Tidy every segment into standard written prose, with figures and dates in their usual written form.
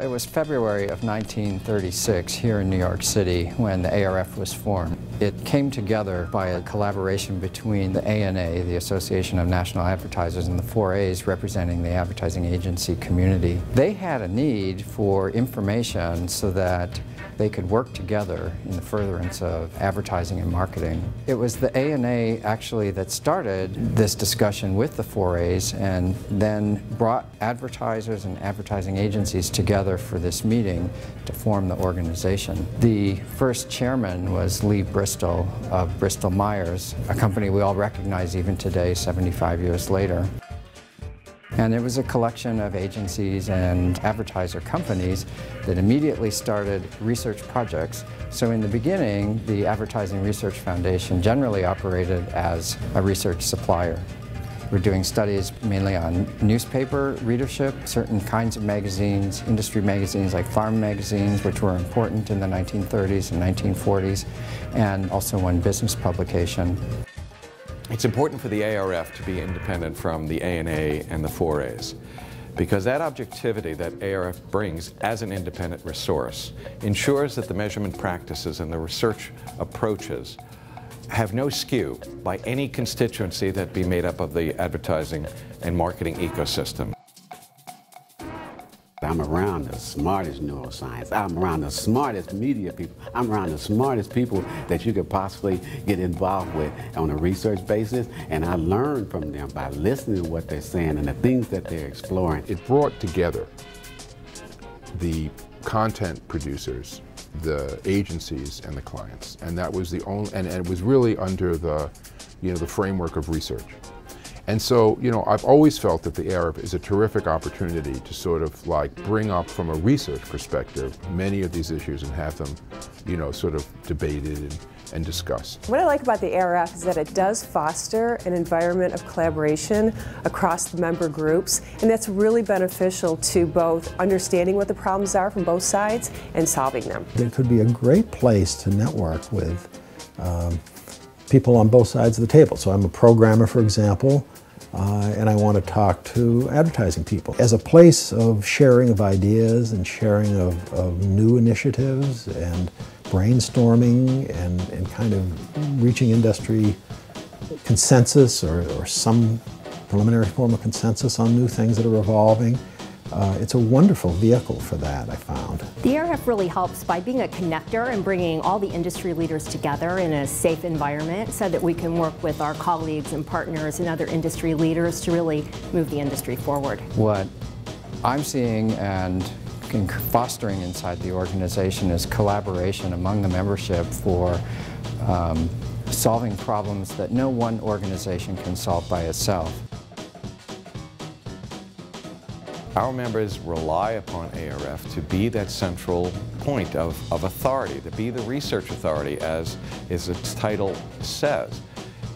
It was February of 1936 here in New York City when the ARF was formed. It came together by a collaboration between the ANA, the Association of National Advertisers, and the 4As representing the advertising agency community. They had a need for information so that they could work together in the furtherance of advertising and marketing. It was the ANA actually that started this discussion with the 4As and then brought advertisers and advertising agencies together for this meeting to form the organization. The first chairman was Lee Bristol of Bristol Myers, a company we all recognize even today, 75 years later. And it was a collection of agencies and advertiser companies that immediately started research projects. So in the beginning, the Advertising Research Foundation generally operated as a research supplier. We're doing studies mainly on newspaper readership, certain kinds of magazines, industry magazines like farm magazines, which were important in the 1930s and 1940s, and also one business publication. It's important for the ARF to be independent from the ANA and the 4As, because that objectivity that ARF brings as an independent resource ensures that the measurement practices and the research approaches have no skew by any constituency that be made up of the advertising and marketing ecosystem. I'm around the smartest neuroscience. I'm around the smartest media people. I'm around the smartest people that you could possibly get involved with on a research basis, and I learn from them by listening to what they're saying and the things that they're exploring. It brought together the content producers, the agencies, and the clients, and that was the only, and it was really under the, the framework of research. And so, I've always felt that the ARF is a terrific opportunity to sort of like bring up from a research perspective many of these issues and have them, sort of debated and discussed. What I like about the ARF is that it does foster an environment of collaboration across the member groups, and that's really beneficial to both understanding what the problems are from both sides and solving them. It could be a great place to network with people on both sides of the table. So I'm a programmer, for example, and I want to talk to advertising people. As a place of sharing of ideas and sharing of new initiatives and brainstorming and kind of reaching industry consensus or some preliminary form of consensus on new things that are evolving. It's a wonderful vehicle for that, I found. The ARF really helps by being a connector and bringing all the industry leaders together in a safe environment so that we can work with our colleagues and partners and other industry leaders to really move the industry forward. What I'm seeing and fostering inside the organization is collaboration among the membership for solving problems that no one organization can solve by itself. Our members rely upon ARF to be that central point of authority, to be the research authority, as its title says.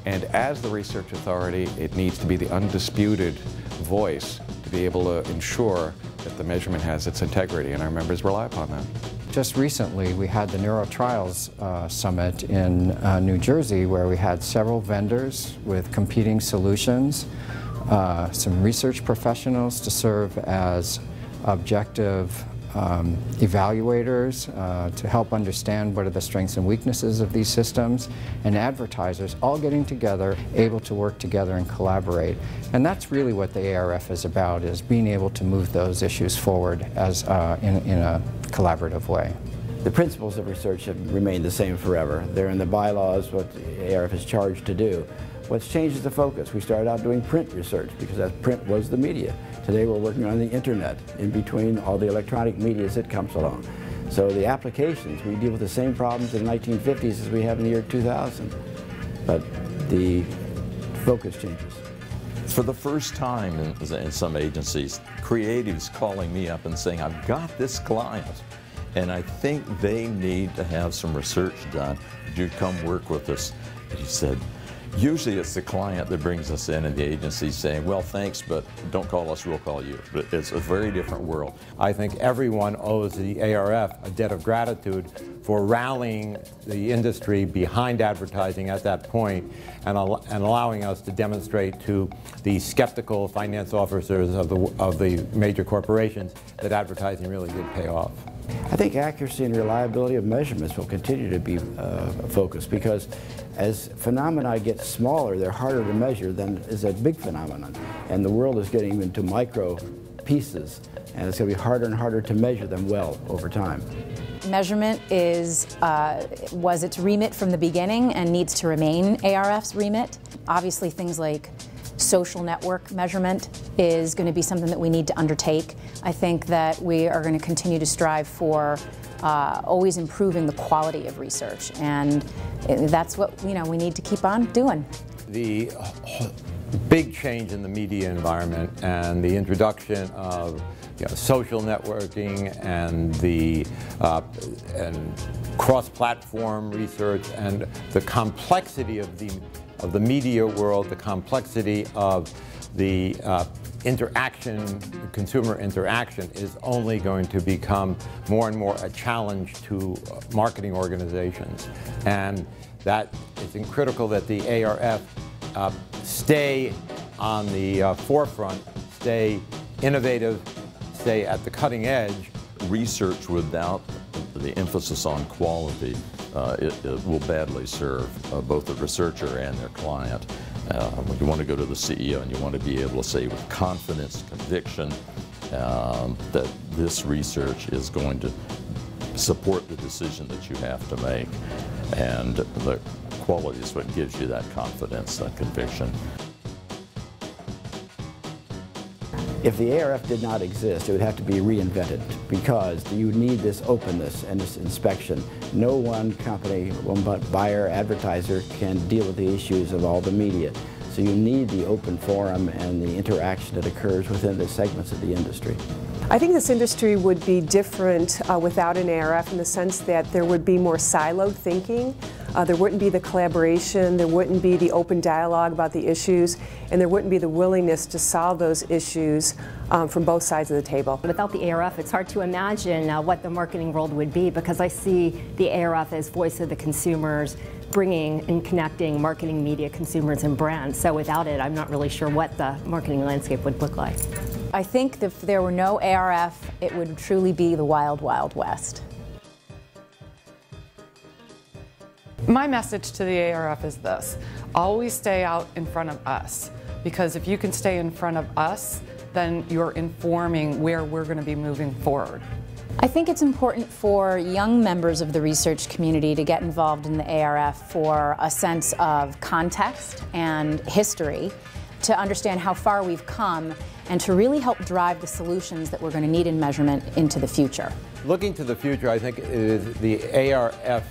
And as the research authority, it needs to be the undisputed voice to be able to ensure that the measurement has its integrity, and our members rely upon that. Just recently, we had the NeuroTrials Summit in New Jersey, where we had several vendors with competing solutions. Some research professionals to serve as objective evaluators to help understand what are the strengths and weaknesses of these systems, and advertisers all getting together, able to work together and collaborate. And that's really what the ARF is about, is being able to move those issues forward as in a collaborative way. The principles of research have remained the same forever. They're in the bylaws, what the ARF is charged to do. What's changed is the focus. We started out doing print research because that print was the media. Today we're working on the internet, in between all the electronic media that comes along. So the applications, we deal with the same problems in the 1950s as we have in the year 2000. But the focus changes. For the first time in some agencies, creatives calling me up and saying, I've got this client, and I think they need to have some research done. Would you come work with us? And he said, usually it's the client that brings us in and the agency saying, well, thanks, but don't call us, we'll call you. But it's a very different world. I think everyone owes the ARF a debt of gratitude for rallying the industry behind advertising at that point and allowing us to demonstrate to the skeptical finance officers of the major corporations that advertising really did pay off. I think accuracy and reliability of measurements will continue to be a focus, because as phenomena get smaller, they're harder to measure than is a big phenomenon. And the world is getting into micro pieces, and it's going to be harder and harder to measure them well over time. Measurement was its remit from the beginning and needs to remain ARF's remit. Obviously, things like social network measurement is going to be something that we need to undertake. I think that we are going to continue to strive for always improving the quality of research, and that's what we need to keep on doing. The big change in the media environment and the introduction of social networking and the cross-platform research and the complexity of the media world, the complexity of the consumer interaction is only going to become more and more a challenge to marketing organizations. And that is critical that the ARF stay on the forefront, stay innovative, stay at the cutting edge. Research without the emphasis on quality it will badly serve both the researcher and their client. You want to go to the CEO and you want to be able to say with confidence, conviction, that this research is going to support the decision that you have to make. And the quality is what gives you that confidence, that conviction. If the ARF did not exist, it would have to be reinvented, because you need this openness and this inspection. No one company, one buyer, advertiser can deal with the issues of all the media. So you need the open forum and the interaction that occurs within the segments of the industry. I think this industry would be different without an ARF, in the sense that there would be more siloed thinking. There wouldn't be the collaboration, there wouldn't be the open dialogue about the issues, and there wouldn't be the willingness to solve those issues from both sides of the table. Without the ARF, it's hard to imagine what the marketing world would be, because I see the ARF as voice of the consumers, bringing and connecting marketing, media, consumers, and brands. So without it, I'm not really sure what the marketing landscape would look like. I think that if there were no ARF, it would truly be the wild, wild west. My message to the ARF is this: always stay out in front of us, because if you can stay in front of us, then you're informing where we're going to be moving forward. I think it's important for young members of the research community to get involved in the ARF for a sense of context and history, to understand how far we've come, and to really help drive the solutions that we're going to need in measurement into the future. Looking to the future, I think the ARF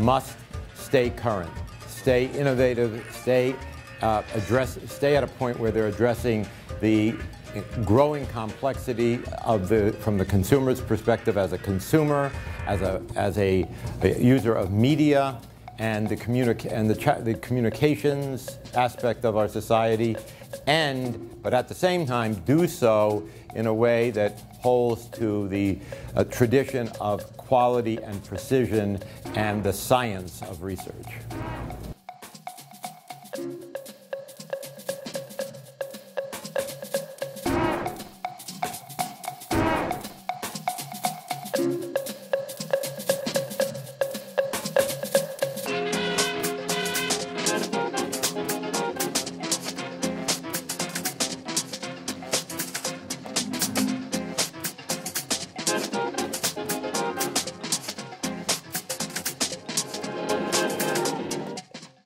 must stay current, stay innovative, stay at a point where they're addressing the growing complexity of from the consumer's perspective, as a consumer, as a user of media, and the communications aspect of our society, but at the same time do so in a way that holds to the tradition of quality and precision and the science of research.